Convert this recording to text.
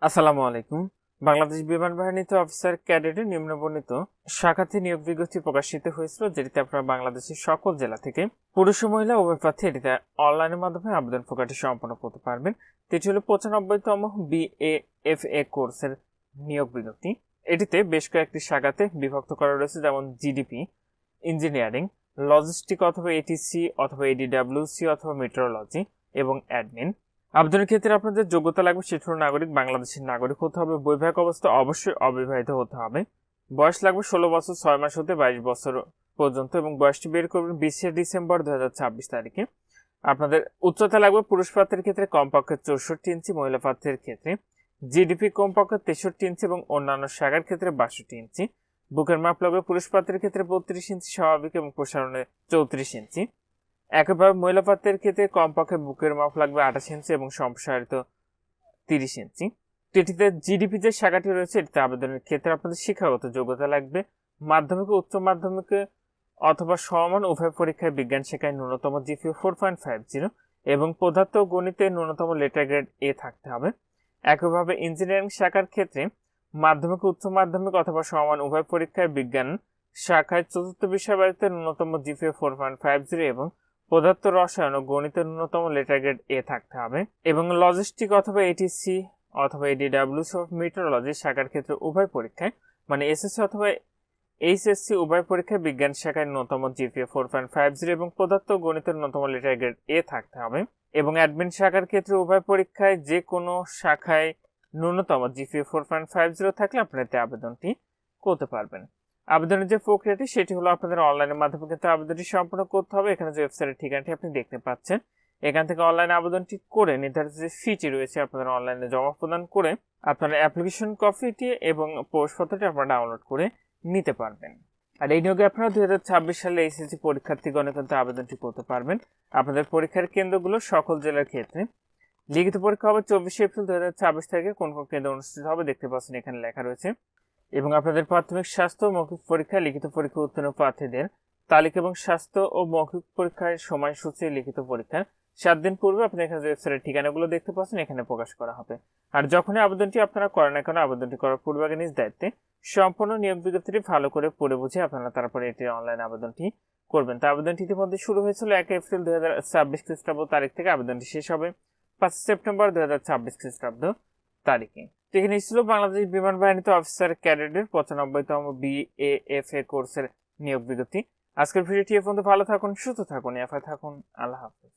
আসসালামু আলাইকুম। বাংলাদেশ বিমান বাহিনীতে অফিসার ক্যাডেটের নিম্নবর্ণিত শাখাতে নিয়োগ বিজ্ঞপ্তি প্রকাশিত হয়েছিল, যেটিতে আপনারা বাংলাদেশের সকল জেলা থেকে পুরুষ ও মহিলা উভয় প্রার্থী এটিতে অনলাইনের মাধ্যমে আবেদন প্রক্রিয়াটি সম্পন্ন করতে পারবেন। এটি হল 95তম BAFA কোর্সের নিয়োগ বিজ্ঞপ্তি। এটিতে বেশ কয়েকটি শাখাতে বিভক্ত করা রয়েছে, যেমন জিডিপি, ইঞ্জিনিয়ারিং, লজিস্টিক অথবা এটিসি অথবা এডিডব্লিউসি অথবা মেট্রোলজি এবং অ্যাডমিন। আবেদনের ক্ষেত্রে আপনাদের যোগ্যতা লাগবে সেটি হল নাগরিক, বাংলাদেশের নাগরিক হতে হবে, বৈবাহিক অবস্থা অবশ্যই অবিবাহিত হতে হবে, বয়স লাগবে 16 বছর 6 মাস হতে 22 বছর পর্যন্ত এবং বয়সটি বের করবেন 20 ডিসেম্বর 2026 তারিখে। আপনাদের উচ্চতা লাগবে পুরুষ প্রার্থীর ক্ষেত্রে কমপক্ষে 64 ইঞ্চি, মহিলা প্রার্থীর ক্ষেত্রে জিডিপি কমপক্ষে 63 ইঞ্চি এবং অন্যান্য শাখার ক্ষেত্রে 62 ইঞ্চি। বুকের মাপ লাগবে পুরুষ প্রার্থীর ক্ষেত্রে 32 ইঞ্চি স্বাভাবিক এবং প্রসারণে 34 ইঞ্চি। একইভাবে মহিলা প্রার্থীর ক্ষেত্রে কমপক্ষে বুকের মাপ লাগবে 28 ইঞ্চি এবং সম্প্রসারিত 30 ইঞ্চি। এটিতে জিডিপি যে শাখাটি রয়েছে এটিতে আবেদনের ক্ষেত্রে আপনাদের শিক্ষাগত যোগ্যতা লাগবে মাধ্যমিক ও উচ্চ মাধ্যমিকে অথবা সমান উভয় পরীক্ষায় বিজ্ঞান শাখায় ন্যূনতম জিপিএ 4.50 এবং পদার্থ ও গণিতে ন্যূনতম লেটার গ্রেড এ থাকতে হবে। একইভাবে ইঞ্জিনিয়ারিং শাখার ক্ষেত্রে মাধ্যমিক ও উচ্চ মাধ্যমিক অথবা সমান উভয় পরীক্ষায় বিজ্ঞান শাখায় চতুর্থ বিষয়বাড়িতে ন্যূনতম জিপিএ 4.50 এবং পদার্থ রসায়ন ও গণিতের ন্যূনতম লেটার গ্রেড এ থাকতে হবে। এবং লজিস্টিক অথবা এটিসি অথবা এডিডব্লিউসি অফ মেট্রোলজি শাখার ক্ষেত্রে উভয় পরীক্ষায় মানে এসএসসি অথবা এইচএসসি উভয় পরীক্ষায় বিজ্ঞান শাখায় ন্যূনতম জিপিএ 4.50 এবং পদার্থ ও গণিতের ন্যূনতম লেটার গ্রেড এ থাকতে হবে। এবং অ্যাডমিন শাখার ক্ষেত্রে উভয় পরীক্ষায় যে কোনো শাখায় ন্যূনতম জিপিএ 4.50 থাকলে আপনারা এতে আবেদনটি করতে পারবেন। আবেদনের যে প্রক্রিয়াটি সেটি হলো আপনাদের অনলাইনের মাধ্যমে কিন্তু আবেদনটি সম্পন্ন করতে হবে। এখানে যে ওয়েবসাইটের ঠিকানাটি আপনি দেখতে পাচ্ছেন, এখান থেকে অনলাইনে আবেদনটি করে নির্ধারিত যে ফিটি রয়েছে আপনারা অনলাইনে জমা প্রদান করে আপনারা অ্যাপ্লিকেশন কপিটি এবং প্রবেশপত্রটি আপনারা ডাউনলোড করে নিতে পারবেন। আর এই নিয়োগে আপনারা 2026 সালে এসএসসি পরীক্ষার্থীগণে কিন্তু আবেদনটি করতে পারবেন। আপনাদের পরীক্ষার কেন্দ্রগুলো সকল জেলার ক্ষেত্রে লিখিত পরীক্ষা হবে 24 এপ্রিল 2026 তারিখে। কোন কোন কেন্দ্র অনুষ্ঠিত হবে দেখতে পাচ্ছেন এখানে লেখা রয়েছে। এবং আপনাদের প্রাথমিক স্বাস্থ্য মৌখিক পরীক্ষা লিখিত পরীক্ষা উত্তীর্ণ প্রার্থীদের তালিকা এবং স্বাস্থ্য ও মৌখিক পরীক্ষার সময়সূচি লিখিত পরীক্ষার 7 দিন পূর্বে আপনি এখানে ওয়েবসাইটের ঠিকানাগুলো দেখতে পাচ্ছেন এখানে প্রকাশ করা হবে। আর যখনই আবেদনটি আপনারা করেন না কেন, আবেদনটি করার পূর্বে আগে নিজ দায়িত্বে সম্পূর্ণ নিয়োগ বিজ্ঞপ্তিটি ভালো করে পড়ে বুঝে আপনারা তারপরে এটি অনলাইন আবেদনটি করবেন। তো আবেদনটি ইতিমধ্যে শুরু হয়েছিল 1 এপ্রিল 2026 খ্রিস্টাব্দ তারিখ থেকে, আবেদনটি শেষ হবে 5 সেপ্টেম্বর 2026 খ্রিস্টাব্দ তারিখে। এখানে ছিল বাংলাদেশ বিমান বাহিনীতে অফিসার ক্যাডেটের 95তম BAFA কোর্সের নিয়োগ বিজ্ঞপ্তি। আজকের ভিডিওটি এ পর্যন্ত। ভালো থাকুন, সুস্থ থাকুন, এফআই থাকুন। আল্লাহ হাফেজ।